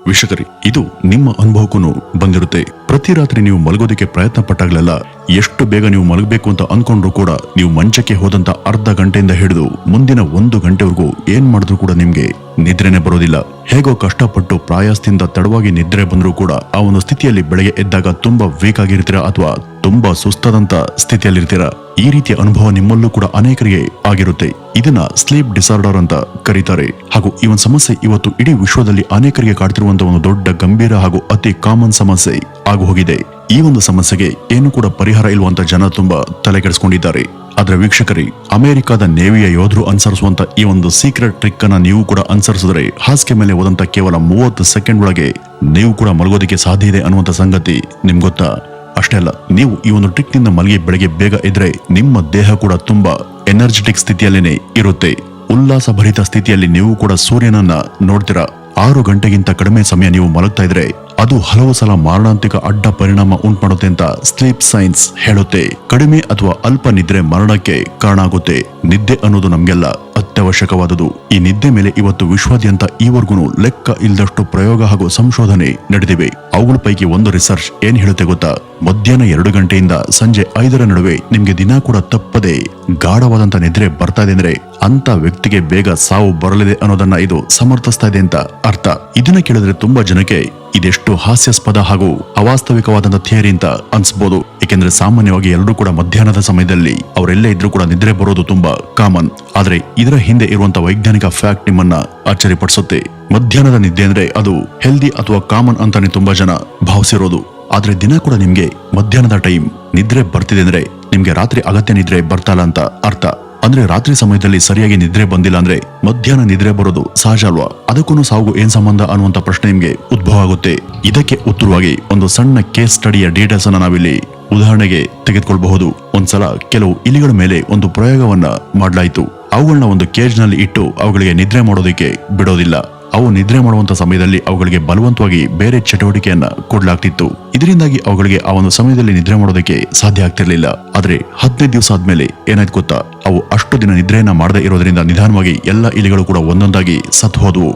ವೀಕ್ಷಕರೇ, ಇದು ನಿಮ್ಮ ಅನುಭವಕ್ಕೂ ಬಂದಿರುತ್ತೆ. ಪ್ರತಿ ರಾತ್ರಿ ನೀವು ಮಲಗೋದಕ್ಕೆ ಪ್ರಯತ್ನ ಪಟ್ಟಾಗಲೆಲ್ಲ ಎಷ್ಟು ಬೇಗ ನೀವು ಮಲಗಬೇಕು ಅಂತ ಅನ್ಕೊಂಡ್ರು ಕೂಡ ನೀವು ಮಂಚಕ್ಕೆ ಹೋದಂತ ಅರ್ಧ ಗಂಟೆಯಿಂದ ಹಿಡಿದು ಮುಂದಿನ 1 ಗಂಟೆವರೆಗೂ ಏನ್ ಮಾಡಿದ್ರು ಕೂಡ ನಿಮ್ಗೆ ನಿದ್ರೆನೆ ಬರೋದಿಲ್ಲ. ಹೇಗೋ ಕಷ್ಟಪಟ್ಟು ಪ್ರಾಯಸ್ತಿಂದ ತಡವಾಗಿ ನಿದ್ರೆ ಬಂದ್ರೂ ಕೂಡ ಆ ಒಂದು ಸ್ಥಿತಿಯಲ್ಲಿ ಬೆಳಗ್ಗೆ ಎದ್ದಾಗ ತುಂಬಾ ವೀಕ್ ಆಗಿರ್ತೀರಾ ಅಥವಾ ತುಂಬಾ ಸುಸ್ತಾದಂತ ಸ್ಥಿತಿಯಲ್ಲಿರ್ತೀರಾ. ಈ ರೀತಿಯ ಅನುಭವ ನಿಮ್ಮಲ್ಲೂ ಕೂಡ ಅನೇಕರಿಗೆ ಆಗಿರುತ್ತೆ. ಇದನ್ನ ಸ್ಲೀಪ್ ಡಿಸಾರ್ಡರ್ ಅಂತ ಕರೀತಾರೆ. ಹಾಗೂ ಈ ಒಂದು ಸಮಸ್ಯೆ ಇವತ್ತು ಇಡೀ ವಿಶ್ವದಲ್ಲಿ ಅನೇಕರಿಗೆ ಕಾಡ್ತಿರುವಂತಹ ಒಂದು ದೊಡ್ಡ ಗಂಭೀರ ಹಾಗೂ ಅತಿ ಕಾಮನ್ ಸಮಸ್ಯೆ ಆಗು ಹೋಗಿದೆ. ಈ ಒಂದು ಸಮಸ್ಯೆಗೆ ಏನು ಕೂಡ ಪರಿಹಾರ ಇಲ್ವಂತ ಜನ ತುಂಬಾ ತಲೆ ಕೆಡಿಸ್ಕೊಂಡಿದ್ದಾರೆ. ಆದ್ರೆ ವೀಕ್ಷಕರೇ, ಅಮೆರಿಕದ ನೇವಿಯ ಯೋಧರು ಅನುಸರಿಸುವಂತ ಈ ಒಂದು ಸೀಕ್ರೆಟ್ ಟ್ರಿಕ್ ಅನ್ನ ನೀವು ಕೂಡ ಅನುಸರಿಸಿದ್ರೆ ಹಾಸಿಗೆ ಮೇಲೆ ಹೋದಂತ ಕೇವಲ 30 ಸೆಕೆಂಡ್ ಒಳಗೆ ನೀವು ಕೂಡ ಮಲಗೋದಕ್ಕೆ ಸಾಧ್ಯ ಇದೆ ಅನ್ನುವಂತ ಸಂಗತಿ ನಿಮ್ಗೆ ಗೊತ್ತಾ? ಅಷ್ಟೇ ಅಲ್ಲ, ನೀವು ಈ ಒಂದು ಟ್ರಿಕ್ ನಿಂದ ಮಲಗಿ ಬೆಳಗ್ಗೆ ಬೇಗ ಇದ್ರೆ ನಿಮ್ಮ ದೇಹ ಕೂಡ ತುಂಬಾ ಎನರ್ಜೆಟಿಕ್ ಸ್ಥಿತಿಯಲ್ಲೇನೆ ಇರುತ್ತೆ. ಉಲ್ಲಾಸಭರಿತ ಸ್ಥಿತಿಯಲ್ಲಿ ನೀವು ಕೂಡ ಸೂರ್ಯನನ್ನ ನೋಡ್ತೀರಾ. 6 ಗಂಟೆಗಿಂತ ಕಡಿಮೆ ಸಮಯ ನೀವು ಮಲಗ್ತಾ ಇದ್ರೆ ಅದು ಹಲವು ಸಲ ಮಾರಣಾಂತಿಕ ಅಡ್ಡ ಪರಿಣಾಮ ಉಂಟು ಮಾಡುತ್ತೆ ಅಂತ ಸ್ಲೀಪ್ ಸೈನ್ಸ್ ಹೇಳುತ್ತೆ. ಕಡಿಮೆ ಅಥವಾ ಅಲ್ಪ ನಿದ್ರೆ ಮರಣಕ್ಕೆ ಕಾರಣ ಆಗುತ್ತೆ. ನಿದ್ದೆ ಅನ್ನೋದು ನಮ್ಗೆಲ್ಲ ಅತ್ಯವಶ್ಯಕವಾದುದು. ಈ ನಿದ್ದೆ ಮೇಲೆ ಇವತ್ತು ವಿಶ್ವಾದ್ಯಂತ ಈವರೆಗೂ ಲೆಕ್ಕ ಇಲ್ಲದಷ್ಟು ಪ್ರಯೋಗ ಹಾಗೂ ಸಂಶೋಧನೆ ನಡೆದಿವೆ. ಅವುಗಳ ಪೈಕಿ ಒಂದು ರಿಸರ್ಚ್ ಏನ್ ಹೇಳುತ್ತೆ ಗೊತ್ತಾ? ಮಧ್ಯಾಹ್ನ 2 ಗಂಟೆಯಿಂದ ಸಂಜೆ 5ರ ನಡುವೆ ನಿಮ್ಗೆ ದಿನ ಕೂಡ ತಪ್ಪದೆ ಗಾಢವಾದಂತ ನಿದ್ರೆ ಬರ್ತಾ ಇದೆ ಅಂದ್ರೆ ಅಂತ ವ್ಯಕ್ತಿಗೆ ಬೇಗ ಸಾವು ಬರಲಿದೆ ಅನ್ನೋದನ್ನ ಇದು ಸಮರ್ಥಿಸ್ತಾ ಇದೆ ಅಂತ ಅರ್ಥ. ಇದನ್ನ ಕೇಳಿದ್ರೆ ತುಂಬಾ ಜನಕ್ಕೆ ಇದೆಷ್ಟು ಹಾಸ್ಯಾಸ್ಪದ ಹಾಗೂ ಅವಾಸ್ತವಿಕವಾದಂತ ಥಿಯರಿ ಅಂತ ಅನ್ಸ್ಬೋದು. ಏಕೆಂದ್ರೆ ಸಾಮಾನ್ಯವಾಗಿ ಎಲ್ಲರೂ ಕೂಡ ಮಧ್ಯಾಹ್ನದ ಸಮಯದಲ್ಲಿ ಅವರೆಲ್ಲೇ ಇದ್ರೂ ಕೂಡ ನಿದ್ರೆ ಬರೋದು ತುಂಬಾ ಕಾಮನ್. ಆದ್ರೆ ಇದರ ಹಿಂದೆ ಇರುವಂತ ವೈಜ್ಞಾನಿಕ ಫ್ಯಾಕ್ಟ್ ನಿಮ್ಮನ್ನ ಆಶ್ಚರ್ಯಪಡಿಸುತ್ತೆ. ಮಧ್ಯಾಹ್ನದ ನಿದ್ದೆ ಅಂದ್ರೆ ಅದು ಹೆಲ್ದಿ ಅಥವಾ ಕಾಮನ್ ಅಂತಾನೆ ತುಂಬಾ ಜನ ಭಾವಿಸಿರೋದು. ಆದ್ರೆ ದಿನ ಕೂಡ ನಿಮ್ಗೆ ಮಧ್ಯಾಹ್ನದ ಟೈಮ್ ನಿದ್ರೆ ಬರ್ತಿದೆ ಅಂದ್ರೆ ನಿಮ್ಗೆ ರಾತ್ರಿ ಅಗತ್ಯ ನಿದ್ರೆ ಬರ್ತಾಲ್ಲ ಅಂತ ಅರ್ಥ. ಅಂದ್ರೆ ರಾತ್ರಿ ಸಮಯದಲ್ಲಿ ಸರಿಯಾಗಿ ನಿದ್ರೆ ಬಂದಿಲ್ಲ ಅಂದ್ರೆ ಮಧ್ಯಾಹ್ನ ನಿದ್ರೆ ಬರೋದು ಸಹಜ ಅಲ್ವಾ? ಅದಕ್ಕೂ ಸಾವು ಏನ್ ಸಂಬಂಧ ಅನ್ನುವಂತ ಪ್ರಶ್ನೆ ನಿಮ್ಗೆ ಉದ್ಭವ ಆಗುತ್ತೆ. ಇದಕ್ಕೆ ಉತ್ತರವಾಗಿ ಒಂದು ಸಣ್ಣ ಕೇಸ್ ಸ್ಟಡಿಯ ಡೀಟೇಲ್ಸ್ ಅನ್ನ ನಾವಿಲ್ಲಿ ಉದಾಹರಣೆಗೆ ತೆಗೆದುಕೊಳ್ಬಹುದು. ಒಂದ್ಸಲ ಕೆಲವು ಇಲಿಗಳ ಮೇಲೆ ಒಂದು ಪ್ರಯೋಗವನ್ನ ಮಾಡಲಾಯಿತು. ಅವುಗಳನ್ನ ಒಂದು ಕೇಜ್ ನಲ್ಲಿ ಇಟ್ಟು ಅವುಗಳಿಗೆ ನಿದ್ರೆ ಮಾಡೋದಕ್ಕೆ ಬಿಡೋದಿಲ್ಲ. ಅವು ನಿದ್ರೆ ಮಾಡುವಂತ ಸಮಯದಲ್ಲಿ ಅವುಗಳಿಗೆ ಬಲವಂತವಾಗಿ ಬೇರೆ ಚಟುವಟಿಕೆಯನ್ನ ಕೊಡ್ಲಾಗ್ತಿತ್ತು. ಇದರಿಂದಾಗಿ ಅವುಗಳಿಗೆ ಆ ಒಂದು ಸಮಯದಲ್ಲಿ ನಿದ್ರೆ ಮಾಡೋದಕ್ಕೆ ಸಾಧ್ಯ ಆಗ್ತಿರ್ಲಿಲ್ಲ. ಆದ್ರೆ 15 ದಿವಸ ಆದ್ಮೇಲೆ ಏನಾಯ್ತು ಗೊತ್ತಾ? ಅವು ಅಷ್ಟು ದಿನ ನಿದ್ರೆಯನ್ನ ಮಾಡದೇ ಇರೋದ್ರಿಂದ ನಿಧಾನವಾಗಿ ಎಲ್ಲ ಇಲಿಗಳು ಕೂಡ ಒಂದೊಂದಾಗಿ ಸತ್ತು ಹೋದವು.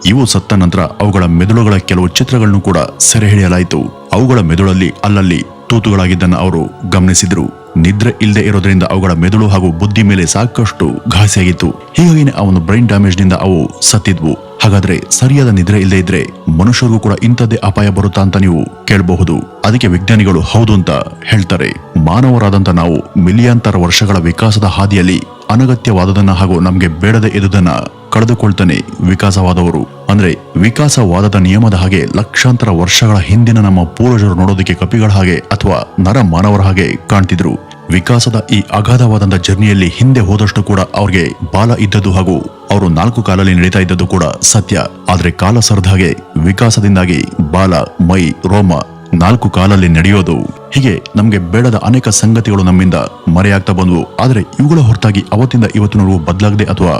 ಇವು ಸತ್ತ ನಂತರ ಅವುಗಳ ಮೆದುಳುಗಳ ಕೆಲವು ಚಿತ್ರಗಳನ್ನು ಕೂಡ ಸೆರೆ ಹಿಡಿಯಲಾಯಿತು. ಅವುಗಳ ಮೆದುಳಲ್ಲಿ ಅಲ್ಲಲ್ಲಿ ತೂತುಗಳಾಗಿದ್ದನ್ನ ಅವರು ಗಮನಿಸಿದ್ರು. ನಿದ್ರೆ ಇಲ್ಲದೆ ಇರೋದ್ರಿಂದ ಅವುಗಳ ಮೆದುಳು ಹಾಗೂ ಬುದ್ಧಿ ಮೇಲೆ ಸಾಕಷ್ಟು ಘಾಸಿಯಾಗಿತ್ತು. ಹೀಗಾಗಿನೇ ಆ ಒಂದು ಬ್ರೈನ್ ಡ್ಯಾಮೇಜ್ ನಿಂದ ಅವು ಸತ್ತಿದ್ವು. ಹಾಗಾದ್ರೆ ಸರಿಯಾದ ನಿದ್ರೆ ಇಲ್ಲದೆ ಇದ್ರೆ ಮನುಷ್ಯರಿಗೂ ಕೂಡ ಇಂಥದ್ದೇ ಅಪಾಯ ಬರುತ್ತಾ ಅಂತ ನೀವು ಕೇಳಬಹುದು. ಅದಕ್ಕೆ ವಿಜ್ಞಾನಿಗಳು ಹೌದು ಅಂತ ಹೇಳ್ತಾರೆ. ಮಾನವರಾದಂತ ನಾವು ಮಿಲಿಯಾಂತರ ವರ್ಷಗಳ ವಿಕಾಸದ ಹಾದಿಯಲ್ಲಿ ಅನಗತ್ಯವಾದದನ್ನ ಹಾಗೂ ನಮ್ಗೆ ಬೇಡದೆ ಇದುದನ್ನ ಕಳೆದುಕೊಳ್ತಾನೆ ವಿಕಾಸವಾದವರು. ಅಂದ್ರೆ ವಿಕಾಸವಾದದ ನಿಯಮದ ಹಾಗೆ ಲಕ್ಷಾಂತರ ವರ್ಷಗಳ ಹಿಂದಿನ ನಮ್ಮ ಪೂರ್ವಜರು ನೋಡೋದಕ್ಕೆ ಕಪಿಗಳ ಹಾಗೆ ಅಥವಾ ನರ ಮಾನವರ ಹಾಗೆ ಕಾಣ್ತಿದ್ರು. ವಿಕಾಸದ ಈ ಅಗಾಧವಾದಂತ ಜರ್ನಿಯಲ್ಲಿ ಹಿಂದೆ ಹೋದಷ್ಟು ಕೂಡ ಅವ್ರಿಗೆ ಬಾಲ ಇದ್ದದ್ದು ಹಾಗೂ ಅವರು 4 ಕಾಲಲ್ಲಿ ನಡೀತಾ ಇದ್ದದ್ದು ಕೂಡ ಸತ್ಯ. ಆದ್ರೆ ಕಾಲ ಸರಿದ ಹಾಗೆ ವಿಕಾಸದಿಂದಾಗಿ ಬಾಲ, ಮೈ, ರೋಮ 4 ಕಾಲಲ್ಲಿ ನಡೆಯೋದು, ಹೀಗೆ ನಮ್ಗೆ ಬೇಡದ ಅನೇಕ ಸಂಗತಿಗಳು ನಮ್ಮಿಂದ ಮರೆಯಾಗ್ತಾ ಬಂದ್ವು. ಆದ್ರೆ ಇವುಗಳ ಹೊರತಾಗಿ ಅವತ್ತಿಂದ ಇವತ್ತಿನವರೆಗೂ ಬದಲಾಗದೆ ಅಥವಾ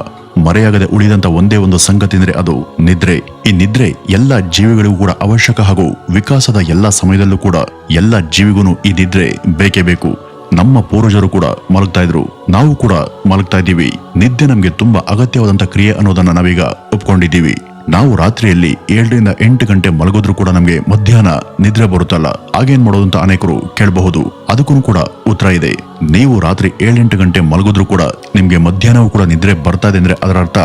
ಮರೆಯಾಗದೆ ಉಳಿದಂತ ಒಂದೇ ಒಂದು ಸಂಗತಿ ಅಂದ್ರೆ ಅದು ನಿದ್ರೆ. ಈ ನಿದ್ರೆ ಎಲ್ಲ ಜೀವಿಗಳಿಗೂ ಕೂಡ ಅವಶ್ಯಕ ಹಾಗೂ ವಿಕಾಸದ ಎಲ್ಲ ಸಮಯದಲ್ಲೂ ಕೂಡ ಎಲ್ಲ ಜೀವಿಗೂ ಈ ನಿದ್ರೆ ಬೇಕೇ ಬೇಕು. ನಮ್ಮ ಪೂರ್ವಜರು ಕೂಡ ಮಲಗ್ತಾ ಇದ್ರು, ನಾವು ಕೂಡ ಮಲಗ್ತಾ ಇದ್ದೀವಿ. ನಿದ್ದೆ ನಮ್ಗೆ ತುಂಬಾ ಅಗತ್ಯವಾದಂತ ಕ್ರಿಯೆ ಅನ್ನೋದನ್ನ ನಾವೀಗ ಒಪ್ಕೊಂಡಿದ್ದೀವಿ. ನಾವು ರಾತ್ರಿಯಲ್ಲಿ 7 ರಿಂದ 8 ಗಂಟೆ ಮಲಗೋದ್ರೂ ಕೂಡ ನಮ್ಗೆ ಮಧ್ಯಾಹ್ನ ನಿದ್ರೆ ಬರುತ್ತಲ್ಲ, ಆಗೇನ್ ಮಾಡೋದು ಅಂತ ಅನೇಕರು ಕೇಳಬಹುದು. ಅದಕ್ಕೂ ಕೂಡ ಉತ್ತರ ಇದೆ. ನೀವು ರಾತ್ರಿ 7-8 ಗಂಟೆ ಮಲಗೋದ್ರೂ ಕೂಡ ನಿಮ್ಗೆ ಮಧ್ಯಾಹ್ನವೂ ಕೂಡ ನಿದ್ರೆ ಬರ್ತಾ ಇದೆ ಅಂದ್ರೆ ಅದರ ಅರ್ಥ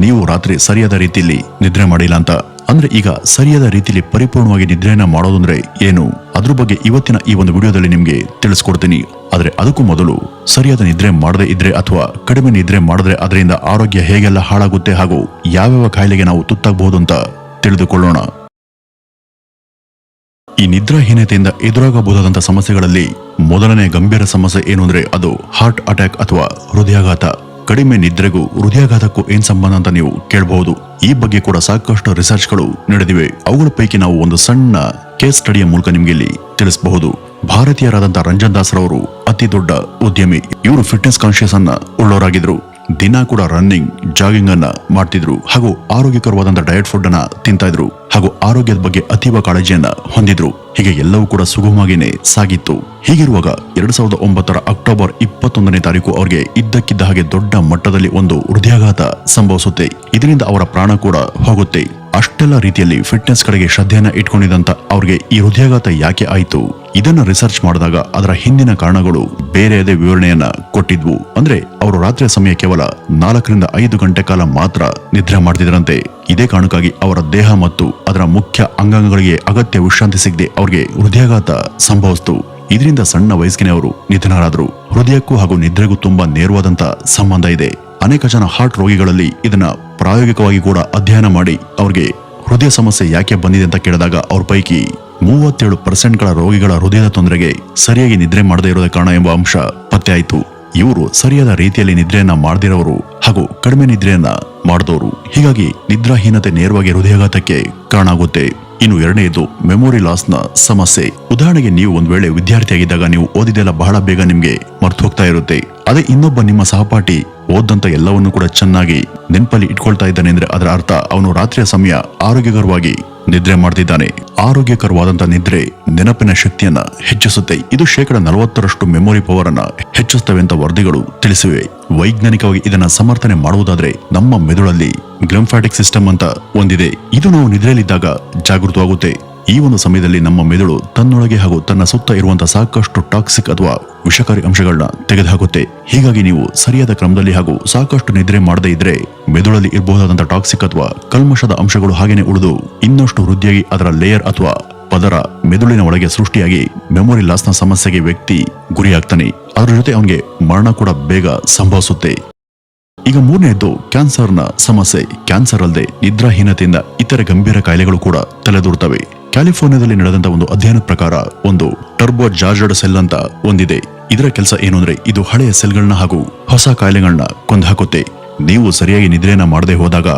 ನೀವು ರಾತ್ರಿ ಸರಿಯಾದ ರೀತಿಯಲ್ಲಿ ನಿದ್ರೆ ಮಾಡಿಲ್ಲ ಅಂತ. ಅಂದ್ರೆ ಈಗ ಸರಿಯಾದ ರೀತಿಯಲ್ಲಿ ಪರಿಪೂರ್ಣವಾಗಿ ನಿದ್ರೆಯನ್ನ ಮಾಡೋದು ಅಂದ್ರೆ ಏನು, ಅದ್ರ ಬಗ್ಗೆ ಇವತ್ತಿನ ಈ ಒಂದು ವಿಡಿಯೋದಲ್ಲಿ ನಿಮ್ಗೆ ತಿಳಿಸ್ಕೊಡ್ತೀನಿ. ಆದ್ರೆ ಅದಕ್ಕೂ ಮೊದಲು ಸರಿಯಾದ ನಿದ್ರೆ ಮಾಡದೇ ಇದ್ರೆ ಅಥವಾ ಕಡಿಮೆ ನಿದ್ರೆ ಮಾಡಿದ್ರೆ ಅದರಿಂದ ಆರೋಗ್ಯ ಹೇಗೆಲ್ಲ ಹಾಳಾಗುತ್ತೆ ಹಾಗೂ ಯಾವ್ಯಾವ ಕಾಯಿಲೆಗೆ ನಾವು ತುತ್ತಾಗಬಹುದು ಅಂತ ತಿಳಿದುಕೊಳ್ಳೋಣ. ಈ ನಿದ್ರಾಹೀನತೆಯಿಂದ ಎದುರಾಗಬಹುದಾದಂತಹ ಸಮಸ್ಯೆಗಳಲ್ಲಿ ಮೊದಲನೇ ಗಂಭೀರ ಸಮಸ್ಯೆ ಏನು ಅಂದ್ರೆ ಅದು ಹಾರ್ಟ್ ಅಟ್ಯಾಕ್ ಅಥವಾ ಹೃದಯಾಘಾತ. ಕಡಿಮೆ ನಿದ್ರೆಗೂ ಹೃದಯಾಘಾತಕ್ಕೂ ಏನ್ ಸಂಬಂಧ ಅಂತ ನೀವು ಕೇಳಬಹುದು. ಈ ಬಗ್ಗೆ ಕೂಡ ಸಾಕಷ್ಟು ರಿಸರ್ಚ್ಗಳು ನಡೆದಿವೆ. ಅವುಗಳ ಪೈಕಿ ನಾವು ಒಂದು ಸಣ್ಣ ಕೇಸ್ ಸ್ಟಡಿಯ ಮೂಲಕ ನಿಮ್ಗೆ ಇಲ್ಲಿ ತಿಳಿಸಬಹುದು. ಭಾರತೀಯರಾದಂತಹ ರಂಜನ್ ದಾಸ್ ರವರು ಅತಿ ದೊಡ್ಡ ಉದ್ಯಮಿ. ಇವರು ಫಿಟ್ನೆಸ್ ಕಾನ್ಶಿಯಸ್ ಅನ್ನ ಉಳ್ಳವರಾಗಿದ್ರು. ದಿನ ಕೂಡ ರನ್ನಿಂಗ್, ಜಾಗಿಂಗ್ ಅನ್ನ ಮಾಡ್ತಿದ್ರು ಹಾಗೂ ಆರೋಗ್ಯಕರವಾದಂತಹ ಡಯಟ್ ಫುಡ್ ಅನ್ನ ತಿಂತಾ ಇದ್ರು ಹಾಗೂ ಆರೋಗ್ಯದ ಬಗ್ಗೆ ಅತೀವ ಕಾಳಜಿಯನ್ನ ಹೊಂದಿದ್ರು. ಹೀಗೆ ಎಲ್ಲವೂ ಕೂಡ ಸುಗಮವಾಗಿನೇ ಸಾಗಿತ್ತು. ಹೀಗಿರುವಾಗ 2009 ಅಕ್ಟೋಬರ್ 21ನೇ ತಾರೀಕು ಅವರಿಗೆ ಇದ್ದಕ್ಕಿದ್ದ ಹಾಗೆ ದೊಡ್ಡ ಮಟ್ಟದಲ್ಲಿ ಒಂದು ಹೃದಯಾಘಾತ ಸಂಭವಿಸುತ್ತೆ. ಇದರಿಂದ ಅವರ ಪ್ರಾಣ ಕೂಡ ಹೋಗುತ್ತೆ. ಅಷ್ಟೆಲ್ಲ ರೀತಿಯಲ್ಲಿ ಫಿಟ್ನೆಸ್ ಕಡೆಗೆ ಶ್ರದ್ಧೆಯನ್ನ ಇಟ್ಕೊಂಡಿದ್ದಂತ ಅವ್ರಿಗೆ ಈ ಹೃದಯಾಘಾತ ಯಾಕೆ ಆಯ್ತು? ಇದನ್ನ ರಿಸರ್ಚ್ ಮಾಡಿದಾಗ ಅದರ ಹಿಂದಿನ ಕಾರಣಗಳು ಬೇರೆಯದೇ ವಿವರಣೆಯನ್ನ ಕೊಟ್ಟಿದ್ವು. ಅಂದ್ರೆ ಅವರು ರಾತ್ರಿಯ ಸಮಯ ಕೇವಲ 4 ರಿಂದ 5 ಗಂಟೆ ಕಾಲ ಮಾತ್ರ ನಿದ್ರೆ ಮಾಡ್ತಿದ್ರಂತೆ. ಇದೇ ಕಾರಣಕ್ಕಾಗಿ ಅವರ ದೇಹ ಮತ್ತು ಅದರ ಮುಖ್ಯ ಅಂಗಾಂಗಗಳಿಗೆ ಅಗತ್ಯ ವಿಶ್ರಾಂತಿ ಸಿಗದೆ ಅವ್ರಿಗೆ ಹೃದಯಾಘಾತ ಸಂಭವಿಸಿತು. ಇದರಿಂದ ಸಣ್ಣ ವಯಸ್ಸಿಗೆ ಅವರು ನಿಧನರಾದರು. ಹೃದಯಕ್ಕೂ ಹಾಗೂ ನಿದ್ರೆಗೂ ತುಂಬಾ ನೇರವಾದಂತ ಸಂಬಂಧ ಇದೆ. ಅನೇಕ ಜನ ಹಾರ್ಟ್ ರೋಗಿಗಳಲ್ಲಿ ಇದನ್ನ ಪ್ರಾಯೋಗಿಕವಾಗಿ ಕೂಡ ಅಧ್ಯಯನ ಮಾಡಿ ಅವ್ರಿಗೆ ಹೃದಯ ಸಮಸ್ಯೆ ಯಾಕೆ ಬಂದಿದೆ ಅಂತ ಕೇಳಿದಾಗ ಅವ್ರ ಪೈಕಿ 37% ರೋಗಿಗಳ ಹೃದಯದ ತೊಂದರೆಗೆ ಸರಿಯಾಗಿ ನಿದ್ರೆ ಮಾಡದೇ ಇರೋದೇ ಕಾರಣ ಎಂಬ ಅಂಶ ಪತ್ತೆ ಆಯಿತು. ಇವರು ಸರಿಯಾದ ರೀತಿಯಲ್ಲಿ ನಿದ್ರೆಯನ್ನ ಮಾಡದಿರೋರು ಹಾಗೂ ಕಡಿಮೆ ನಿದ್ರೆಯನ್ನ ಮಾಡಿದವರು. ಹೀಗಾಗಿ ನಿದ್ರಾಹೀನತೆ ನೇರವಾಗಿ ಹೃದಯಾಘಾತಕ್ಕೆ ಕಾರಣ ಆಗುತ್ತೆ. ಇನ್ನು ಎರಡನೆಯದು ಮೆಮೊರಿ ಲಾಸ್ನ ಸಮಸ್ಯೆ. ಉದಾಹರಣೆಗೆ ನೀವು ಒಂದ್ ವೇಳೆ ವಿದ್ಯಾರ್ಥಿಯಾಗಿದ್ದಾಗ ನೀವು ಓದಿದೆಲ್ಲ ಬಹಳ ಬೇಗ ನಿಮ್ಗೆ ಮರ್ತು ಹೋಗ್ತಾ ಇರುತ್ತೆ. ಅದೇ ಇನ್ನೊಬ್ಬ ನಿಮ್ಮ ಸಹಪಾಠಿ ಓದಂತ ಎಲ್ಲವನ್ನೂ ಕೂಡ ಚೆನ್ನಾಗಿ ನೆನಪಲ್ಲಿ ಇಟ್ಕೊಳ್ತಾ ಇದ್ದಾನೆ ಅಂದ್ರೆ ಅದರ ಅರ್ಥ ಅವನು ರಾತ್ರಿಯ ಸಮಯ ಆರೋಗ್ಯಕರವಾಗಿ ನಿದ್ರೆ ಮಾಡ್ತಿದ್ದಾನೆ. ಆರೋಗ್ಯಕರವಾದಂತ ನಿದ್ರೆ ನೆನಪಿನ ಶಕ್ತಿಯನ್ನ ಹೆಚ್ಚಿಸುತ್ತೆ. ಇದು 40% ಮೆಮೊರಿ ಪವರ್ ಅನ್ನ ಹೆಚ್ಚಿಸುತ್ತವೆ ಅಂತ ವರದಿಗಳು ತಿಳಿಸಿವೆ. ವೈಜ್ಞಾನಿಕವಾಗಿ ಇದನ್ನ ಸಮರ್ಥನೆ ಮಾಡುವುದಾದ್ರೆ ನಮ್ಮ ಮೆದುಳಲ್ಲಿ ಗ್ಲಿಂಫ್ಯಾಟಿಕ್ ಸಿಸ್ಟಮ್ ಅಂತ ಒಂದಿದೆ. ಇದು ನಾವು ನಿದ್ರೆಯಲ್ಲಿದ್ದಾಗ ಜಾಗೃತವಾಗುತ್ತೆ. ಈ ಒಂದು ಸಮಯದಲ್ಲಿ ನಮ್ಮ ಮೆದುಳು ತನ್ನೊಳಗೆ ಹಾಗೂ ತನ್ನ ಸುತ್ತ ಇರುವಂತಹ ಸಾಕಷ್ಟು ಟಾಕ್ಸಿಕ್ ಅಥವಾ ವಿಷಕಾರಿ ಅಂಶಗಳನ್ನ ತೆಗೆದುಹಾಕುತ್ತೆ. ಹೀಗಾಗಿ ನೀವು ಸರಿಯಾದ ಕ್ರಮದಲ್ಲಿ ಹಾಗೂ ಸಾಕಷ್ಟು ನಿದ್ರೆ ಮಾಡದೇ ಇದ್ರೆ ಮೆದುಳಲ್ಲಿ ಇರಬಹುದಾದಂತಹ ಟಾಕ್ಸಿಕ್ ಅಥವಾ ಕಲ್ಮಶದ ಅಂಶಗಳು ಹಾಗೇನೆ ಉಳಿದು ಇನ್ನಷ್ಟು ವೃದ್ಧಿಯಾಗಿ ಅದರ ಲೇಯರ್ ಅಥವಾ ಪದರ ಮೆದುಳಿನ ಒಳಗೆ ಸೃಷ್ಟಿಯಾಗಿ ಮೆಮೊರಿ ಲಾಸ್ನ ಸಮಸ್ಯೆಗೆ ವ್ಯಕ್ತಿ ಗುರಿಯಾಗ್ತಾನೆ. ಅದರ ಜೊತೆ ಅವನಿಗೆ ಮರಣ ಕೂಡ ಬೇಗ ಸಂಭವಿಸುತ್ತೆ. ಈಗ ಮೂರನೆಯದ್ದು ಕ್ಯಾನ್ಸರ್ನ ಸಮಸ್ಯೆ. ಕ್ಯಾನ್ಸರ್ ಅಲ್ಲದೆ ನಿದ್ರಾಹೀನತೆಯಿಂದ ಇತರೆ ಗಂಭೀರ ಕಾಯಿಲೆಗಳು ಕೂಡ ತಲೆದೂರುತ್ತವೆ. ಕ್ಯಾಲಿಫೋರ್ನಿಯಾದಲ್ಲಿ ನಡೆದಂತ ಒಂದು ಅಧ್ಯಯನದ ಪ್ರಕಾರ ಒಂದು ಟರ್ಬೋ ಜಾರ್ಜಡ್ ಸೆಲ್ ಅಂತ ಒಂದಿದೆ. ಇದರ ಕೆಲಸ ಏನು ಅಂದ್ರೆ ಇದು ಹಳೆಯ ಸೆಲ್ಗಳನ್ನ ಹಾಗೂ ಹೊಸ ಕಾಯಿಲೆಗಳನ್ನ ಕೊಂದುಹಾಕುತ್ತೆ. ನೀವು ಸರಿಯಾಗಿ ನಿದ್ರೆಯನ್ನ ಮಾಡದೆ ಹೋದಾಗ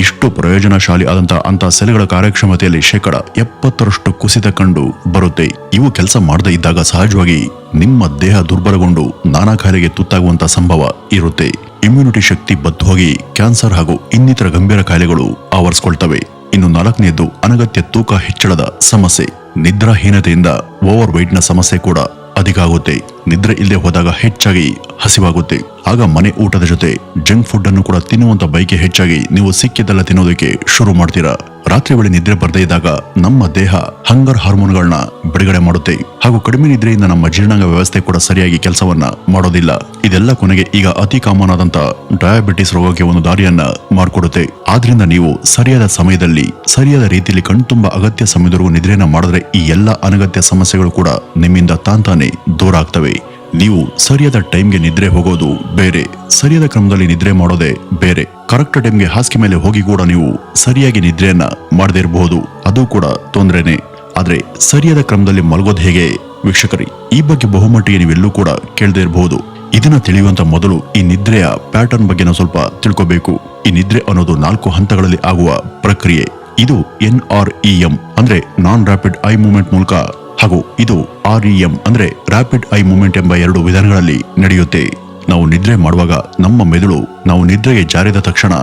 ಇಷ್ಟು ಪ್ರಯೋಜನಶಾಲಿ ಆದಂತ ಸೆಲ್ಗಳ ಕಾರ್ಯಕ್ಷಮತೆಯಲ್ಲಿ 70% ಕುಸಿತ ಕಂಡು ಬರುತ್ತೆ. ಇವು ಕೆಲಸ ಮಾಡದೇ ಇದ್ದಾಗ ಸಹಜವಾಗಿ ನಿಮ್ಮ ದೇಹ ದುರ್ಬಲಗೊಂಡು ನಾನಾ ಕಾಯಿಲೆಗೆ ತುತ್ತಾಗುವಂತ ಸಂಭವ ಇರುತ್ತೆ. ಇಮ್ಯುನಿಟಿ ಶಕ್ತಿ ಬದ್ದು ಹೋಗಿ ಕ್ಯಾನ್ಸರ್ ಹಾಗೂ ಇನ್ನಿತರ ಗಂಭೀರ ಕಾಯಿಲೆಗಳು ಆವರಿಸಿಕೊಳ್ತವೆ. ಇನ್ನು 4ನೇದು ಅನಗತ್ಯ ತೂಕ ಹೆಚ್ಚಳದ ಸಮಸ್ಯೆ. ನಿದ್ರಾಹೀನತೆಯಿಂದ ಓವರ್ ವೆಯ್ಟ್ ನ ಸಮಸ್ಯೆ ಕೂಡ ಅಧಿಕ ಆಗುತ್ತೆ. ನಿದ್ರೆ ಇಲ್ಲದೆ ಹೋದಾಗ ಹೆಚ್ಚಾಗಿ ಹಸಿವಾಗುತ್ತೆ. ಆಗ ಮನೆ ಊಟದ ಜೊತೆ ಜಂಕ್ ಫುಡ್ ಅನ್ನು ಕೂಡ ತಿನ್ನುವಂತ ಬಯಕೆ ಹೆಚ್ಚಾಗಿ ನೀವು ಸಿಕ್ಕಿದ್ದೆಲ್ಲ ತಿನ್ನೋದಕ್ಕೆ ಶುರು ಮಾಡ್ತೀರಾ. ರಾತ್ರಿ ವೇಳೆ ನಿದ್ರೆ ಬರದೇ ಇದ್ದಾಗ ನಮ್ಮ ದೇಹ ಹಂಗರ್ ಹಾರ್ಮೋನ್ಗಳನ್ನ ಬಿಡುಗಡೆ ಮಾಡುತ್ತೆ ಹಾಗೂ ಕಡಿಮೆ ನಿದ್ರೆಯಿಂದ ನಮ್ಮ ಜೀರ್ಣಾಂಗ ವ್ಯವಸ್ಥೆ ಕೂಡ ಸರಿಯಾಗಿ ಕೆಲಸವನ್ನ ಮಾಡೋದಿಲ್ಲ. ಇದೆಲ್ಲ ಕೊನೆಗೆ ಈಗ ಅತಿ ಕಾಮನ್ ಆದಂತ ಡಯಾಬಿಟಿಸ್ ರೋಗಕ್ಕೆ ಒಂದು ದಾರಿಯನ್ನ ಮಾಡಿಕೊಡುತ್ತೆ. ಆದ್ರಿಂದ ನೀವು ಸರಿಯಾದ ಸಮಯದಲ್ಲಿ ಸರಿಯಾದ ರೀತಿಯಲ್ಲಿ ಕಣ್ತುಂಬ ಅಗತ್ಯ ಸಮಯದವರೆಗೂ ನಿದ್ರೆಯನ್ನ ಮಾಡಿದ್ರೆ ಈ ಎಲ್ಲ ಅನಗತ್ಯ ಸಮಸ್ಯೆಗಳು ಕೂಡ ನಿಮ್ಮಿಂದ ತಾಂತಾನೆ ದೂರ ಆಗ್ತವೆ. ನೀವು ಸರಿಯಾದ ಟೈಮ್ಗೆ ನಿದ್ರೆ ಹೋಗೋದು ಬೇರೆ, ಸರಿಯಾದ ಕ್ರಮದಲ್ಲಿ ನಿದ್ರೆ ಮಾಡೋದೇ ಬೇರೆ. ಕರೆಕ್ಟ್ ಟೈಮ್ಗೆ ಹಾಸಿಗೆ ಮೇಲೆ ಹೋಗಿ ಕೂಡ ನೀವು ಸರಿಯಾಗಿ ನಿದ್ರೆಯನ್ನ ಮಾಡದೇ ಇರಬಹುದು, ಅದು ಕೂಡ ತೊಂದರೆನೆ. ಆದ್ರೆ ಸರಿಯಾದ ಕ್ರಮದಲ್ಲಿ ಮಲಗೋದು ಹೇಗೆ ವೀಕ್ಷಕರಿ? ಈ ಬಗ್ಗೆ ಬಹುಮಟ್ಟಿಗೆ ನೀವೆಲ್ಲೂ ಕೂಡ ಕೇಳದೇ ಇರಬಹುದು. ಇದನ್ನ ತಿಳಿಯುವಂತ ಮೊದಲು ಈ ನಿದ್ರೆಯ ಪ್ಯಾಟರ್ನ್ ಬಗ್ಗೆ ನಾವು ಸ್ವಲ್ಪ ತಿಳ್ಕೋಬೇಕು. ಈ ನಿದ್ರೆ ಅನ್ನೋದು 4 ಹಂತಗಳಲ್ಲಿ ಆಗುವ ಪ್ರಕ್ರಿಯೆ. ಇದು NREM ಅಂದ್ರೆ ನಾನ್ ರ್ಯಾಪಿಡ್ ಐ ಮೂವ್ಮೆಂಟ್ ಮೂಲಕ ಹಾಗೂ ಇದು REM ಅಂದ್ರೆ ರ್ಯಾಪಿಡ್ ಐ ಮೂವ್ಮೆಂಟ್ ಎಂಬ 2 ವಿಧಾನಗಳಲ್ಲಿ ನಡೆಯುತ್ತೆ. ನಾವು ನಿದ್ರೆ ಮಾಡುವಾಗ ನಮ್ಮ ಮೆದುಳು ನಾವು ನಿದ್ರೆಗೆ ಜಾರಿದ ತಕ್ಷಣ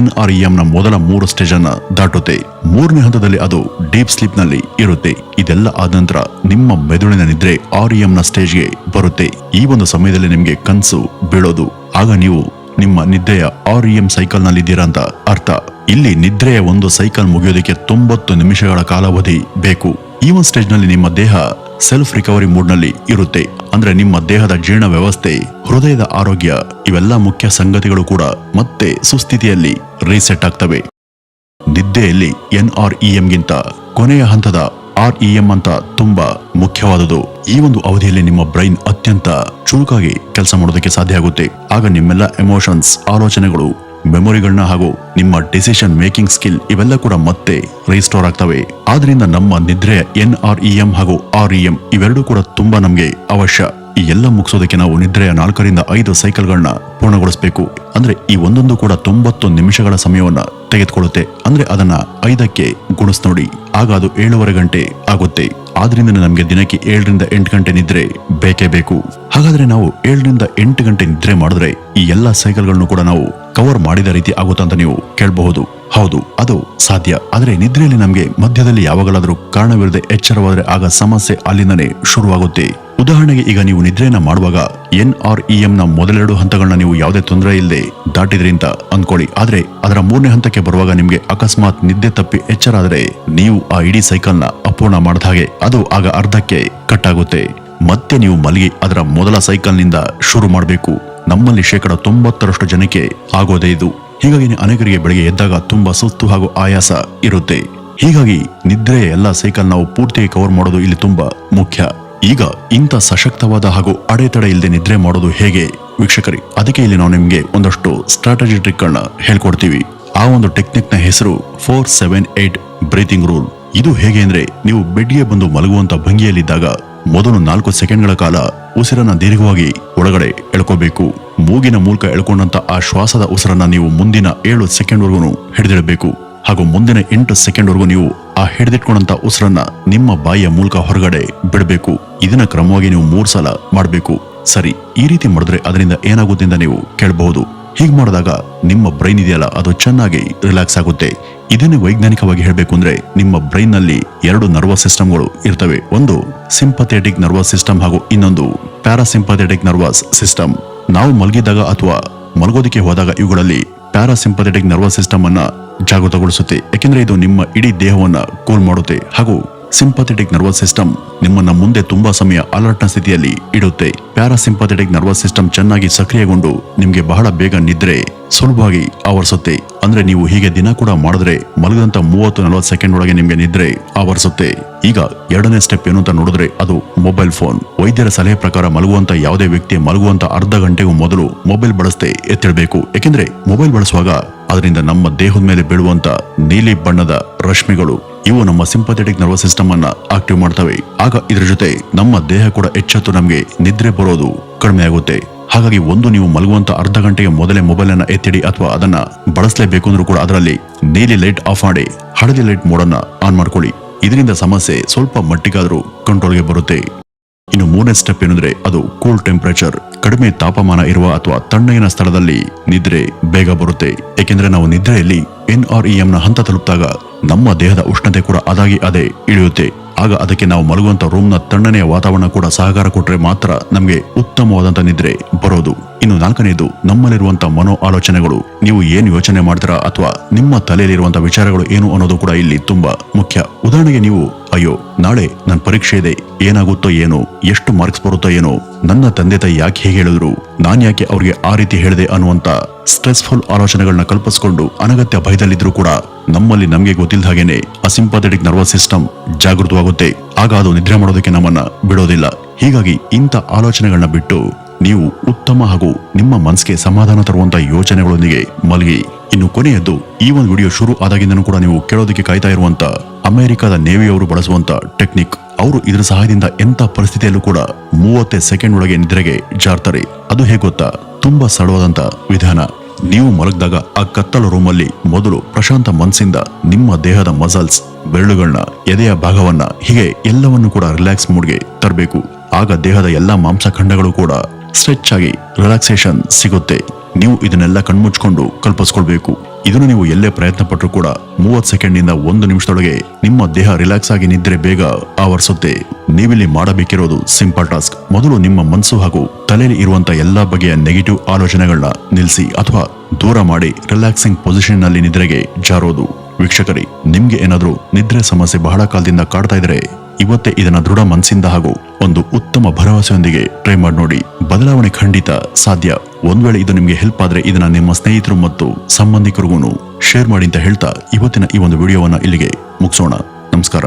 NREM ನ ಮೊದಲ 3 ಸ್ಟೇಜ್ ಅನ್ನ ದಾಟುತ್ತೆ. 3ನೇ ಹಂತದಲ್ಲಿ ಅದು ಡೀಪ್ ಸ್ಲೀಪ್ ನಲ್ಲಿ ಇರುತ್ತೆ. ಇದೆಲ್ಲ ಆದ ನಂತರ ನಿಮ್ಮ ಮೆದುಳಿನ ನಿದ್ರೆ REM ನ ಸ್ಟೇಜ್ಗೆ ಬರುತ್ತೆ. ಈ ಒಂದು ಸಮಯದಲ್ಲಿ ನಿಮ್ಗೆ ಕನಸು ಬೀಳೋದು. ಆಗ ನೀವು ನಿಮ್ಮ ನಿದ್ರೆಯ REM ಸೈಕಲ್ ನಲ್ಲಿ ಇದ್ದೀರಾ ಅಂತ ಅರ್ಥ. ಇಲ್ಲಿ ನಿದ್ರೆಯ ಒಂದು ಸೈಕಲ್ ಮುಗಿಯೋದಕ್ಕೆ 90 ನಿಮಿಷಗಳ ಕಾಲಾವಧಿ ಬೇಕು. ಈ ಒಂದು ಸ್ಟೇಜ್ ನಲ್ಲಿ ನಿಮ್ಮ ದೇಹ ಸೆಲ್ಫ್ ರಿಕವರಿ ಮೂಡ್ ನಲ್ಲಿ ಇರುತ್ತೆ. ಅಂದ್ರೆ ನಿಮ್ಮ ದೇಹದ ಜೀರ್ಣ ವ್ಯವಸ್ಥೆ, ಹೃದಯದ ಆರೋಗ್ಯ ಇವೆಲ್ಲ ಮುಖ್ಯ ಸಂಗತಿಗಳು ಕೂಡ ಮತ್ತೆ ಸುಸ್ಥಿತಿಯಲ್ಲಿ ರೀಸೆಟ್ ಆಗ್ತವೆ. ನಿದ್ದೆಯಲ್ಲಿ NREM ಗಿಂತ ಕೊನೆಯ ಹಂತದ REM ಅಂತ ತುಂಬಾ ಮುಖ್ಯವಾದುದು. ಈ ಒಂದು ಅವಧಿಯಲ್ಲಿ ನಿಮ್ಮ ಬ್ರೈನ್ ಅತ್ಯಂತ ಚುರುಕಾಗಿ ಕೆಲಸ ಮಾಡೋದಕ್ಕೆ ಸಾಧ್ಯ ಆಗುತ್ತೆ. ಆಗ ನಿಮ್ಮೆಲ್ಲ ಎಮೋಷನ್ಸ್, ಆಲೋಚನೆಗಳು, ಮೆಮೊರಿಗಳನ್ನ ಹಾಗೂ ನಿಮ್ಮ ಡಿಸಿಷನ್ ಮೇಕಿಂಗ್ ಸ್ಕಿಲ್ ಇವೆಲ್ಲ ಕೂಡ ಮತ್ತೆ ರೀಸ್ಟೋರ್ ಆಗ್ತವೆ. ಆದ್ರಿಂದ ನಮ್ಮ ನಿದ್ರೆಯ NREM ಹಾಗೂ REM ಇವೆರಡೂ ಕೂಡ ತುಂಬಾ ನಮ್ಗೆ ಅವಶ್ಯ. ಈ ಎಲ್ಲ ಮುಗಿಸೋದಕ್ಕೆ ನಾವು ನಿದ್ರೆಯ 4 ರಿಂದ 5 ಸೈಕಲ್ಗಳನ್ನ ಪೂರ್ಣಗೊಳಿಸಬೇಕು. ಅಂದ್ರೆ ಈ ಒಂದೊಂದು ಕೂಡ 90 ನಿಮಿಷಗಳ ಸಮಯವನ್ನ ತೆಗೆದುಕೊಳ್ಳುತ್ತೆ. ಅಂದ್ರೆ ಅದನ್ನ 5ಕ್ಕೆ ಗುಣಿಸ್ ನೋಡಿ, ಆಗ ಅದು 7.5 ಗಂಟೆ ಆಗುತ್ತೆ. ಆದ್ರಿಂದ ನಮ್ಗೆ ದಿನಕ್ಕೆ 7 ರಿಂದ 8 ಗಂಟೆ ನಿದ್ರೆ ಬೇಕೇ ಬೇಕು. ಹಾಗಾದ್ರೆ ನಾವು 7 ರಿಂದ 8 ಗಂಟೆ ನಿದ್ರೆ ಮಾಡಿದ್ರೆ ಈ ಎಲ್ಲಾ ಸೈಕಲ್ಗಳನ್ನು ಕೂಡ ನಾವು ಕವರ್ ಮಾಡಿದ ರೀತಿ ಆಗುತ್ತಾ ಅಂತ ನೀವು ಕೇಳಬಹುದು. ಹೌದು, ಅದು ಸಾಧ್ಯ. ಆದ್ರೆ ನಿದ್ರೆಯಲ್ಲಿ ನಮ್ಗೆ ಮಧ್ಯದಲ್ಲಿ ಯಾವಾಗಲಾದ್ರೂ ಕಾರಣವಿಲ್ಲದೆ ಎಚ್ಚರವಾದ್ರೆ ಆಗ ಸಮಸ್ಯೆ ಅಲ್ಲಿಂದನೇ ಶುರುವಾಗುತ್ತೆ. ಉದಾಹರಣೆಗೆ, ಈಗ ನೀವು ನಿದ್ರೆಯನ್ನ ಮಾಡುವಾಗ NREM ನ ಮೊದಲೆರಡು ಹಂತಗಳನ್ನ ನೀವು ಯಾವುದೇ ತೊಂದರೆ ಇಲ್ಲದೆ ದಾಟಿದ್ರಿ ಅಂತ ಅಂದ್ಕೊಳ್ಳಿ. ಆದ್ರೆ ಅದರ 3ನೇ ಹಂತಕ್ಕೆ ಬರುವಾಗ ನಿಮ್ಗೆ ಅಕಸ್ಮಾತ್ ನಿದ್ದೆ ತಪ್ಪಿ ಎಚ್ಚರ ಆದ್ರೆ ನೀವು ಆ ಇಡೀ ಸೈಕಲ್ನ ಅಪೂರ್ಣ ಮಾಡಿದ ಹಾಗೆ. ಅದು ಆಗ ಅರ್ಧಕ್ಕೆ ಕಟ್ ಆಗುತ್ತೆ. ಮತ್ತೆ ನೀವು ಮಲಗಿ ಅದರ ಮೊದಲ ಸೈಕಲ್ನಿಂದ ಶುರು ಮಾಡಬೇಕು. ನಮ್ಮಲ್ಲಿ 90% ಜನಕ್ಕೆ ಆಗೋದೇ ಇದು. ಹೀಗಾಗಿ ಅನೇಕರಿಗೆ ಬೆಳಗ್ಗೆ ಎದ್ದಾಗ ತುಂಬಾ ಸುಸ್ತು ಹಾಗೂ ಆಯಾಸ ಇರುತ್ತೆ. ಹೀಗಾಗಿ ನಿದ್ರೆಯ ಎಲ್ಲ ಸೈಕಲ್ ನಾವು ಪೂರ್ತಿಯಾಗಿ ಕವರ್ ಮಾಡೋದು ಇಲ್ಲಿ ತುಂಬಾ ಮುಖ್ಯ. ಈಗ ಇಂಥ ಸಶಕ್ತವಾದ ಹಾಗೂ ಅಡೆತಡೆ ಇಲ್ಲದೆ ನಿದ್ರೆ ಮಾಡೋದು ಹೇಗೆ ವೀಕ್ಷಕರಿ, ಅದಕ್ಕೆ ಇಲ್ಲಿ ನಾವು ನಿಮ್ಗೆ ಒಂದಷ್ಟು ಸ್ಟ್ರಾಟಜಿ ಟ್ರಿಕ್ ಗಳನ್ನ ಹೇಳ್ಕೊಡ್ತೀವಿ. ಆ ಒಂದು ಟೆಕ್ನಿಕ್ ನ ಹೆಸರು 4-7-8 ಬ್ರೀತಿಂಗ್ ರೂಲ್. ಇದು ಹೇಗೆ ಅಂದ್ರೆ, ನೀವು ಬೆಡ್ಗೆ ಬಂದು ಮಲಗುವಂತ ಭಂಗಿಯಲ್ಲಿದ್ದಾಗ ಮೊದಲು 4 ಸೆಕೆಂಡ್ಗಳ ಕಾಲ ಉಸಿರನ್ನ ದೀರ್ಘವಾಗಿ ಒಳಗಡೆ ಎಳ್ಕೋಬೇಕು. ಮೂಗಿನ ಮೂಲಕ ಎಳ್ಕೊಂಡಂತ ಆ ಶ್ವಾಸದ ಉಸಿರನ್ನ ನೀವು ಮುಂದಿನ 7 ಸೆಕೆಂಡ್ವರೆಗೂ ಹಿಡಿದಿಡಬೇಕು. ಹಾಗೂ ಮುಂದಿನ 8 ಸೆಕೆಂಡ್ವರೆಗೂ ನೀವು ಆ ಹಿಡಿದಿಟ್ಕೊಂಡಂತ ಉಸಿರನ್ನ ನಿಮ್ಮ ಬಾಯಿಯ ಮೂಲಕ ಹೊರಗಡೆ ಬಿಡಬೇಕು. ಇದನ್ನ ಕ್ರಮವಾಗಿ ನೀವು 3 ಸಲ ಮಾಡಬೇಕು. ಸರಿ, ಈ ರೀತಿ ಮಾಡಿದ್ರೆ ಅದರಿಂದ ಏನಾಗುತ್ತೆ ಅಂತ ನೀವು ಕೇಳಬಹುದು. ಹೀಗೆ ಮಾಡಿದಾಗ ನಿಮ್ಮ ಬ್ರೈನ್ ಇದೆಯಲ್ಲ, ಅದು ಚೆನ್ನಾಗಿ ರಿಲ್ಯಾಕ್ಸ್ ಆಗುತ್ತೆ. ಇದನ್ನೇ ವೈಜ್ಞಾನಿಕವಾಗಿ ಹೇಳಬೇಕು ಅಂದ್ರೆ, ನಿಮ್ಮ ಬ್ರೈನ್ ನಲ್ಲಿ 2 ನರ್ವಸ್ ಸಿಸ್ಟಮ್ಗಳು ಇರ್ತವೆ. ಒಂದು ಸಿಂಪಥೆಟಿಕ್ ನರ್ವಸ್ ಸಿಸ್ಟಮ್ ಹಾಗೂ ಇನ್ನೊಂದು ಪ್ಯಾರಾಸಿಂಪಥೆಟಿಕ್ ನರ್ವಸ್ ಸಿಸ್ಟಮ್. ನಾವು ಮಲಗಿದಾಗ ಅಥವಾ ಮಲಗೋದಕ್ಕೆ ಹೋದಾಗ ಇವುಗಳಲ್ಲಿ ಪ್ಯಾರಾಸಿಂಪಥೆಟಿಕ್ ನರ್ವಸ್ ಸಿಸ್ಟಮ್ ಅನ್ನ ಜಾಗೃತಗೊಳಿಸುತ್ತೆ. ಯಾಕೆಂದ್ರೆ ಇದು ನಿಮ್ಮ ಇಡೀ ದೇಹವನ್ನ ಕೂಲ್ ಮಾಡುತ್ತೆ. ಹಾಗೂ ಸಿಂಪಥೆಟಿಕ್ ನರ್ವಸ್ ಸಿಸ್ಟಮ್ ನಿಮ್ಮನ್ನ ಮುಂದೆ ತುಂಬಾ ಸಮಯ ಅಲರ್ಟ್ ನ ಸ್ಥಿತಿಯಲ್ಲಿ ಇಡುತ್ತೆ. ಪ್ಯಾರಾಸಿಂಪಥೆಟಿಕ್ ನರ್ವಸ್ ಸಿಸ್ಟಮ್ ಚೆನ್ನಾಗಿ ಸಕ್ರಿಯಗೊಂಡು ನಿಮ್ಗೆ ಬಹಳ ಬೇಗ ನಿದ್ರೆ ಸುಲಭವಾಗಿ ಆವರಿಸುತ್ತೆ. ಅಂದ್ರೆ ನೀವು ಹೀಗೆ ದಿನ ಕೂಡ ಮಾಡಿದ್ರೆ ಮಲಗದಂತ 30-40 ಸೆಕೆಂಡ್ ಒಳಗೆ ನಿಮ್ಗೆ ನಿದ್ರೆ ಆವರಿಸುತ್ತೆ. ಈಗ 2ನೇ ಸ್ಟೆಪ್ ಏನು ಅಂತ ನೋಡಿದ್ರೆ, ಅದು ಮೊಬೈಲ್ ಫೋನ್. ವೈದ್ಯರ ಸಲಹೆ ಪ್ರಕಾರ ಮಲಗುವಂತ ಯಾವುದೇ ವ್ಯಕ್ತಿ ಮಲಗುವಂತ ಅರ್ಧ ಗಂಟೆಗೂ ಮೊದಲು ಮೊಬೈಲ್ ಬಳಸದೆ ಎತ್ತಿಡಬೇಕು. ಯಾಕೆಂದ್ರೆ ಮೊಬೈಲ್ ಬಳಸುವಾಗ ಅದರಿಂದ ನಮ್ಮ ದೇಹದ ಮೇಲೆ ಬೀಳುವಂತ ನೀಲಿ ಬಣ್ಣದ ರಶ್ಮಿಗಳು ಇವು ನಮ್ಮ ಸಿಂಪಥೆಟಿಕ್ ನರ್ವಸ್ ಸಿಸ್ಟಮ್ ಅನ್ನ ಆಕ್ಟಿವ್ ಮಾಡ್ತವೆ. ಆಗ ಇದ್ರ ಜೊತೆ ನಮ್ಮ ದೇಹ ಕೂಡ ಎಚ್ಚೆತ್ತು ನಮ್ಗೆ ನಿದ್ರೆ ಬರೋದು ಕಡಿಮೆ ಆಗುತ್ತೆ. ಹಾಗಾಗಿ ನೀವು ಮಲಗುವಂತ ಅರ್ಧ ಗಂಟೆಗೆ ಮೊದಲೇ ಮೊಬೈಲ್ ಅನ್ನ ಎತ್ತಿಡಿ ಅಥವಾ ಅದನ್ನ ಬಳಸಲೇಬೇಕು ಅಂದ್ರೂ ಕೂಡ ಅದರಲ್ಲಿ ನೀಲಿ ಲೈಟ್ ಆಫ್ ಮಾಡಿ ಹಳದಿ ಲೈಟ್ ಮೋಡ್ ಅನ್ನ ಆನ್ ಮಾಡ್ಕೊಳ್ಳಿ. ಇದರಿಂದ ಸಮಸ್ಯೆ ಸ್ವಲ್ಪ ಮಟ್ಟಿಗಾದ್ರೂ ಕಂಟ್ರೋಲ್ಗೆ ಬರುತ್ತೆ. ಇನ್ನು 3ನೇ ಸ್ಟೆಪ್ ಏನಂದ್ರೆ, ಅದು ಕೂಲ್ ಟೆಂಪರೇಚರ್. ಕಡಿಮೆ ತಾಪಮಾನ ಇರುವ ಅಥವಾ ತಣ್ಣಗಿನ ಸ್ಥಳದಲ್ಲಿ ನಿದ್ರೆ ಬೇಗ ಬರುತ್ತೆ. ಏಕೆಂದ್ರೆ ನಾವು ನಿದ್ರೆಯಲ್ಲಿ NREM ನ ಹಂತ ತಲುಪಿದಾಗ ನಮ್ಮ ದೇಹದ ಉಷ್ಣತೆ ಕೂಡ ಅದಾಗಿ ಅದೇ ಇಳಿಯುತ್ತೆ. ಆಗ ಅದಕ್ಕೆ ನಾವು ಮಲಗುವಂತ ರೂಮ್ ನ ತಣ್ಣನೆಯ ವಾತಾವರಣ ಕೂಡ ಸಹಕಾರ ಕೊಟ್ರೆ ಮಾತ್ರ ನಮ್ಗೆ ಉತ್ತಮವಾದಂತ ನಿದ್ರೆ ಬರೋದು. ಇನ್ನು 4ನೇದು, ನಮ್ಮಲ್ಲಿರುವಂತ ಮನೋ ಆಲೋಚನೆಗಳು. ನೀವು ಏನು ಯೋಚನೆ ಮಾಡ್ತೀರಾ ಅಥವಾ ನಿಮ್ಮ ತಲೆಯಲ್ಲಿರುವಂತ ವಿಚಾರಗಳು ಏನು ಅನ್ನೋದು ಕೂಡ ಇಲ್ಲಿ ತುಂಬಾ ಮುಖ್ಯ. ಉದಾಹರಣೆಗೆ, ನೀವು ಅಯ್ಯೋ ನಾಳೆ ನನ್ನ ಪರೀಕ್ಷೆ ಇದೆ, ಏನಾಗುತ್ತೋ ಏನೋ, ಎಷ್ಟು ಮಾರ್ಕ್ಸ್ ಬರುತ್ತೋ ಏನೋ, ನನ್ನ ತಂದೆ ತಾಯಿ ಯಾಕೆ ಹೇಗೆ ಹೇಳಿದ್ರು, ನಾನ್ ಯಾಕೆ ಅವ್ರಿಗೆ ಆ ರೀತಿ ಹೇಳಿದೆ ಅನ್ನುವಂತ ಸ್ಟ್ರೆಸ್ಫುಲ್ ಆಲೋಚನೆಗಳನ್ನ ಕಲ್ಪಿಸಿಕೊಂಡು ಅನಗತ್ಯ ಭಯದಲ್ಲಿದ್ರೂ ಕೂಡ ನಮ್ಮಲ್ಲಿ ನಮ್ಗೆ ಗೊತ್ತಿಲ್ಲದ ಹಾಗೇನೆ ಅಸಿಂಪಥೆಟಿಕ್ ನರ್ವಸ್ ಸಿಸ್ಟಮ್ ಜಾಗೃತವಾಗುತ್ತೆ. ಆಗ ಅದು ನಿದ್ರೆ ಮಾಡೋದಕ್ಕೆ ನಮ್ಮನ್ನ ಬಿಡೋದಿಲ್ಲ. ಹೀಗಾಗಿ ಇಂಥ ಆಲೋಚನೆಗಳನ್ನ ಬಿಟ್ಟು ನೀವು ಉತ್ತಮ ಹಾಗೂ ನಿಮ್ಮ ಮನಸ್ಸಿಗೆ ಸಮಾಧಾನ ತರುವಂತ ಯೋಚನೆಗಳೊಂದಿಗೆ ಮಲಗಿ. ಇನ್ನು ಕೊನೆಯದ್ದು, ಈ ಒಂದು ವಿಡಿಯೋ ಶುರು ಆದಾಗಿಂದನೂ ಕೂಡ ನೀವು ಕೇಳೋದಕ್ಕೆ ಕಾಯ್ತಾ ಇರುವಂತ ಅಮೆರಿಕದ ನೇವಿಯವರು ಬಳಸುವಂತ ಟೆಕ್ನಿಕ್. ಅವರು ಇದರ ಸಹಾಯದಿಂದ ಎಂತ ಪರಿಸ್ಥಿತಿಯಲ್ಲೂ ಕೂಡ 30 ಸೆಕೆಂಡ್ ಒಳಗೆ ನಿದ್ರೆಗೆ ಜಾರ್ತಾರೆ. ಅದು ಹೇಗೆ ಗೊತ್ತಾ? ತುಂಬಾ ಸರಳವಾದಂತ ವಿಧಾನ. ನೀವು ಮಲಗಿದಾಗ ಆ ಕತ್ತಲ ರೂಮಲ್ಲಿ ಮೊದಲು ಪ್ರಶಾಂತ ಮನಸ್ಸಿಂದ ನಿಮ್ಮ ದೇಹದ ಮಸಲ್ಸ್, ಬೆರಳುಗಳನ್ನ, ಎದೆಯ ಭಾಗವನ್ನ, ಹೀಗೆ ಎಲ್ಲವನ್ನು ಕೂಡ ರಿಲ್ಯಾಕ್ಸ್ ಮೂಡ್ಗೆ ತರಬೇಕು. ಆಗ ದೇಹದ ಎಲ್ಲಾ ಮಾಂಸಖಂಡಗಳು ಕೂಡ ಸ್ಟ್ರೆಚ್ ಆಗಿ ರಿಲ್ಯಾಕ್ಸೇಷನ್ ಸಿಗುತ್ತೆ. ನೀವು ಇದನ್ನೆಲ್ಲ ಕಣ್ಮುಚ್ಕೊಂಡು ಕಲ್ಪಿಸ್ಕೊಳ್ಬೇಕು. ಇದನ್ನು ನೀವು ಎಲ್ಲೇ ಪ್ರಯತ್ನ ಪಟ್ಟರು ಕೂಡ 30 ಸೆಕೆಂಡ್ನಿಂದ 1 ನಿಮಿಷದೊಳಗೆ ನಿಮ್ಮ ದೇಹ ರಿಲ್ಯಾಕ್ಸ್ ಆಗಿ ನಿದ್ರೆ ಬೇಗ ಆವರಿಸುತ್ತೆ. ನೀವಿಲ್ಲಿ ಮಾಡಬೇಕಿರೋದು ಸಿಂಪಲ್ ಟಾಸ್ಕ್. ಮೊದಲು ನಿಮ್ಮ ಮನಸ್ಸು ಹಾಗೂ ತಲೆಯಲ್ಲಿ ಇರುವಂತ ಎಲ್ಲಾ ಬಗೆಯ ನೆಗೆಟಿವ್ ಆಲೋಚನೆಗಳನ್ನ ನಿಲ್ಲಿಸಿ ಅಥವಾ ದೂರ ಮಾಡಿ ರಿಲ್ಯಾಕ್ಸಿಂಗ್ ಪೊಸಿಷನ್ ನಲ್ಲಿ ನಿದ್ರೆಗೆ ಜಾರೋದು. ವೀಕ್ಷಕರೇ, ನಿಮ್ಗೆ ಏನಾದ್ರೂ ನಿದ್ರೆ ಸಮಸ್ಯೆ ಬಹಳ ಕಾಲದಿಂದ ಕಾಡ್ತಾ ಇದ್ರೆ ಇವತ್ತೇ ಇದನ್ನ ದೃಢ ಮನಸ್ಸಿಂದ ಹಾಗೂ ಒಂದು ಉತ್ತಮ ಭರವಸೆಯೊಂದಿಗೆ ಟ್ರೈ ಮಾಡಿ ನೋಡಿ. ಬದಲಾವಣೆ ಖಂಡಿತ ಸಾಧ್ಯ. ಒಂದ್ ವೇಳೆ ಇದು ನಿಮ್ಗೆ ಹೆಲ್ಪ್ ಆದ್ರೆ ಇದನ್ನ ನಿಮ್ಮ ಸ್ನೇಹಿತರು ಮತ್ತು ಸಂಬಂಧಿಕರಿಗೂ ಶೇರ್ ಮಾಡಿ ಅಂತ ಹೇಳ್ತಾ ಇವತ್ತಿನ ಈ ಒಂದು ವಿಡಿಯೋವನ್ನ ಇಲ್ಲಿಗೆ ಮುಗಿಸೋಣ. ನಮಸ್ಕಾರ.